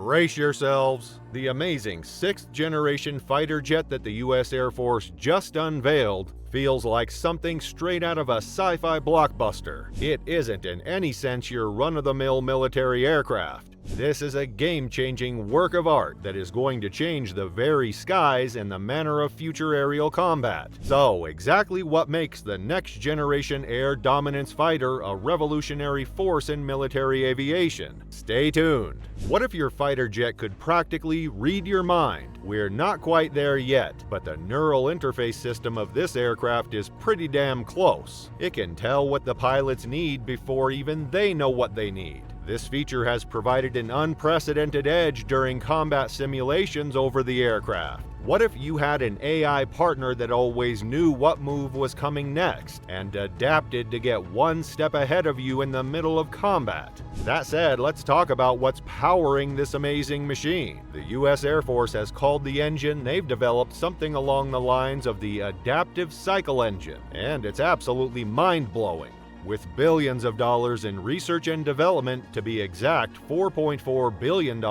Brace yourselves. The amazing 6th-generation fighter jet that the U.S. Air Force just unveiled feels like something straight out of a sci-fi blockbuster. It isn't in any sense your run-of-the-mill military aircraft. This is a game-changing work of art that is going to change the very skies and the manner of future aerial combat. So, exactly what makes the next-generation air dominance fighter a revolutionary force in military aviation? Stay tuned. What if your fighter jet could practically read your mind? We're not quite there yet, but the neural interface system of this aircraft is pretty damn close. It can tell what the pilots need before even they know what they need. This feature has provided an unprecedented edge during combat simulations over the aircraft. What if you had an AI partner that always knew what move was coming next and adapted to get one step ahead of you in the middle of combat? That said, let's talk about what's powering this amazing machine. The U.S. Air Force has called the engine they've developed something along the lines of the adaptive cycle engine, and it's absolutely mind-blowing. With billions of dollars in research and development, to be exact, $4.4 billion,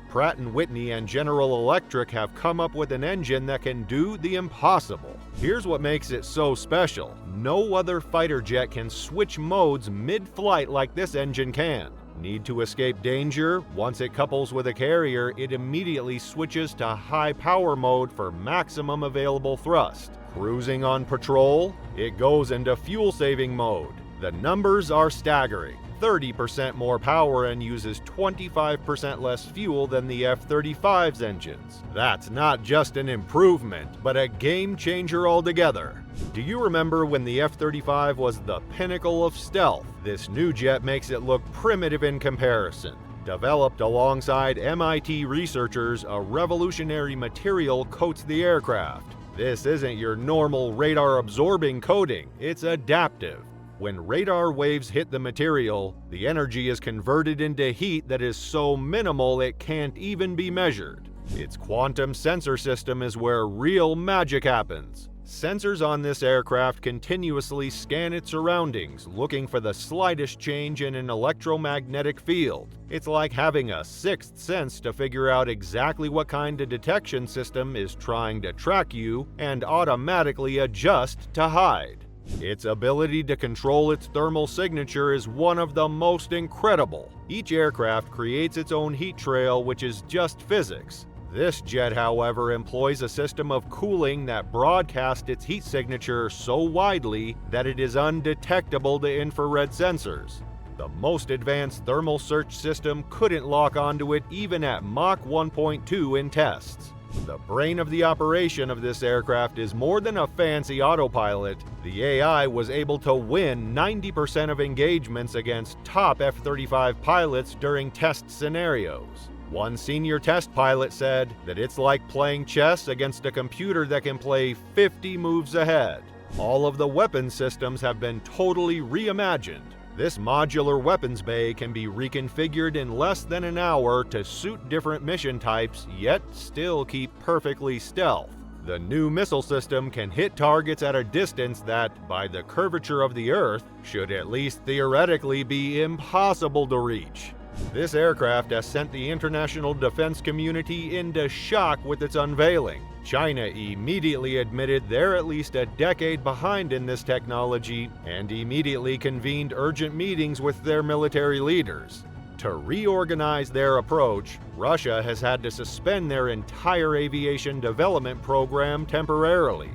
Pratt & Whitney and General Electric have come up with an engine that can do the impossible. Here's what makes it so special. No other fighter jet can switch modes mid-flight like this engine can. Need to escape danger? Once it couples with a carrier, it immediately switches to high power mode for maximum available thrust. Cruising on patrol? It goes into fuel-saving mode. The numbers are staggering. 30% more power and uses 25% less fuel than the F-35's engines. That's not just an improvement, but a game changer altogether. Do you remember when the F-35 was the pinnacle of stealth? This new jet makes it look primitive in comparison. Developed alongside MIT researchers, a revolutionary material coats the aircraft. This isn't your normal radar-absorbing coating, it's adaptive. When radar waves hit the material, the energy is converted into heat that is so minimal it can't even be measured. Its quantum sensor system is where real magic happens. Sensors on this aircraft continuously scan its surroundings, looking for the slightest change in an electromagnetic field. It's like having a sixth sense to figure out exactly what kind of detection system is trying to track you and automatically adjust to hide. Its ability to control its thermal signature is one of the most incredible. Each aircraft creates its own heat trail, which is just physics. This jet, however, employs a system of cooling that broadcasts its heat signature so widely that it is undetectable to infrared sensors. The most advanced thermal search system couldn't lock onto it even at Mach 1.2 in tests. The brain of the operation of this aircraft is more than a fancy autopilot. The AI was able to win 90% of engagements against top F-35 pilots during test scenarios. One senior test pilot said that it's like playing chess against a computer that can play 50 moves ahead. All of the weapon systems have been totally reimagined. This modular weapons bay can be reconfigured in less than an hour to suit different mission types, yet still keep perfectly stealth. The new missile system can hit targets at a distance that, by the curvature of the Earth, should at least theoretically be impossible to reach. This aircraft has sent the international defense community into shock with its unveiling. China immediately admitted they're at least a decade behind in this technology and immediately convened urgent meetings with their military leaders. To reorganize their approach, Russia has had to suspend their entire aviation development program temporarily.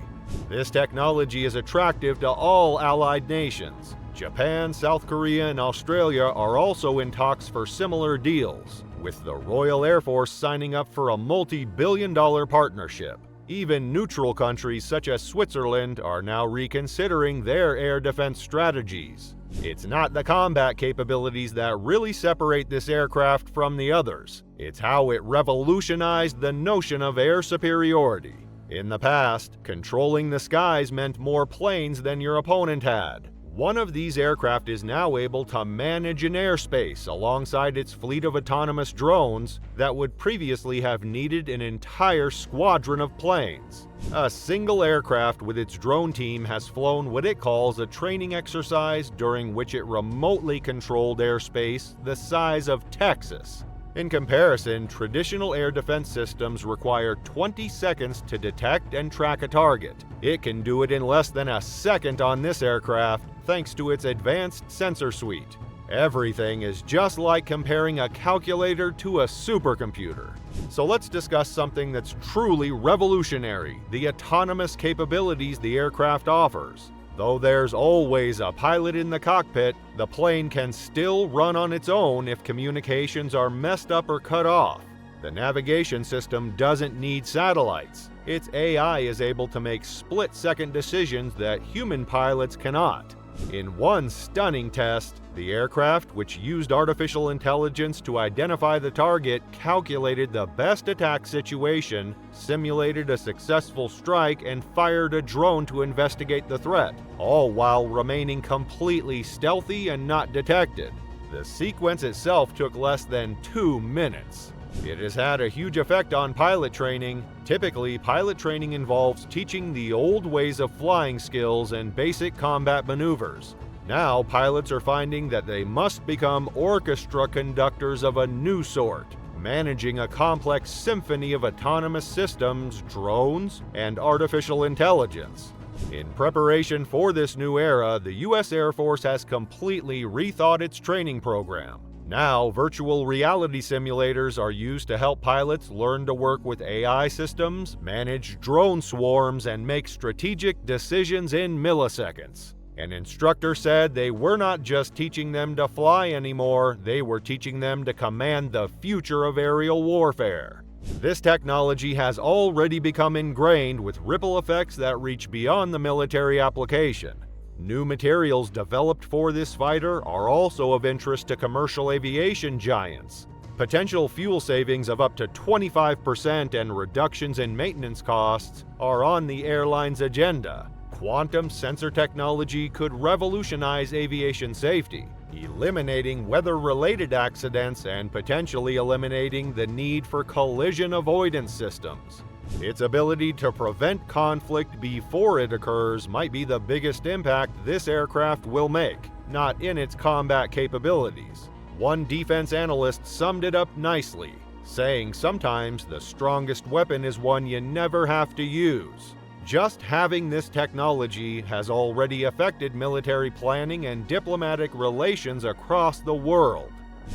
This technology is attractive to all allied nations. Japan, South Korea, and Australia are also in talks for similar deals, with the Royal Air Force signing up for a multi-billion-dollar partnership. Even neutral countries such as Switzerland are now reconsidering their air defense strategies. It's not the combat capabilities that really separate this aircraft from the others. It's how it revolutionized the notion of air superiority. In the past, controlling the skies meant more planes than your opponent had. One of these aircraft is now able to manage an airspace alongside its fleet of autonomous drones that would previously have needed an entire squadron of planes. A single aircraft with its drone team has flown what it calls a training exercise during which it remotely controlled airspace the size of Texas. In comparison, traditional air defense systems require 20 seconds to detect and track a target. It can do it in less than a second on this aircraft, thanks to its advanced sensor suite. Everything is just like comparing a calculator to a supercomputer. So let's discuss something that's truly revolutionary: the autonomous capabilities the aircraft offers. Though there's always a pilot in the cockpit, the plane can still run on its own if communications are messed up or cut off. The navigation system doesn't need satellites. Its AI is able to make split-second decisions that human pilots cannot. In one stunning test, the aircraft, which used artificial intelligence to identify the target, calculated the best attack situation, simulated a successful strike, and fired a drone to investigate the threat, all while remaining completely stealthy and not detected. The sequence itself took less than 2 minutes. It has had a huge effect on pilot training. Typically, pilot training involves teaching the old ways of flying skills and basic combat maneuvers. Now, pilots are finding that they must become orchestra conductors of a new sort, managing a complex symphony of autonomous systems, drones, and artificial intelligence. In preparation for this new era, the U.S. Air Force has completely rethought its training program. Now, virtual reality simulators are used to help pilots learn to work with AI systems, manage drone swarms, and make strategic decisions in milliseconds. An instructor said they were not just teaching them to fly anymore, they were teaching them to command the future of aerial warfare. This technology has already become ingrained with ripple effects that reach beyond the military application. New materials developed for this fighter are also of interest to commercial aviation giants. Potential fuel savings of up to 25% and reductions in maintenance costs are on the airline's agenda. Quantum sensor technology could revolutionize aviation safety, eliminating weather-related accidents and potentially eliminating the need for collision avoidance systems. Its ability to prevent conflict before it occurs might be the biggest impact this aircraft will make, not in its combat capabilities. One defense analyst summed it up nicely, saying sometimes the strongest weapon is one you never have to use. Just having this technology has already affected military planning and diplomatic relations across the world.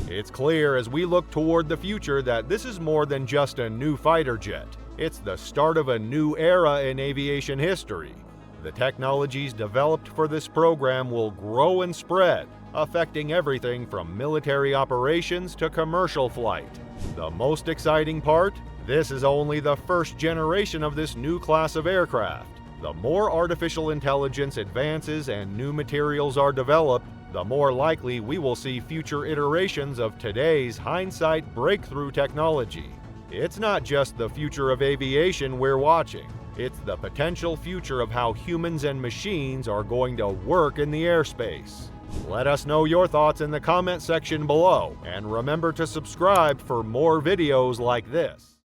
It's clear as we look toward the future that this is more than just a new fighter jet. It's the start of a new era in aviation history. The technologies developed for this program will grow and spread, affecting everything from military operations to commercial flight. The most exciting part? This is only the first generation of this new class of aircraft. The more artificial intelligence advances and new materials are developed, the more likely we will see future iterations of today's hindsight breakthrough technology. It's not just the future of aviation we're watching. It's the potential future of how humans and machines are going to work in the airspace. Let us know your thoughts in the comment section below, and remember to subscribe for more videos like this.